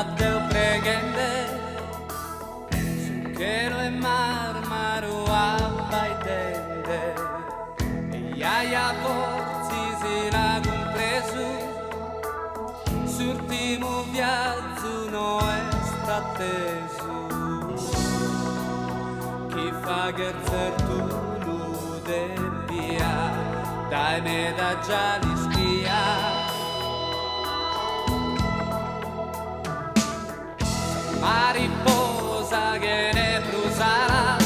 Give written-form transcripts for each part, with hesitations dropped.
teu pregende Sukhelo e marmaru abbaitende E iaia forzi si la compreso Surtimo viaggio no è atteso Chi fa gerzer tu lude via Dai me da già li spia Mariposa che ne brusarà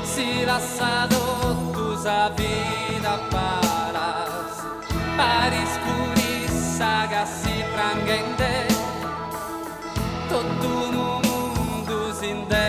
Si lasciato tu sa vita paras Pari scurissa che si prangende Tutto un mondo si intende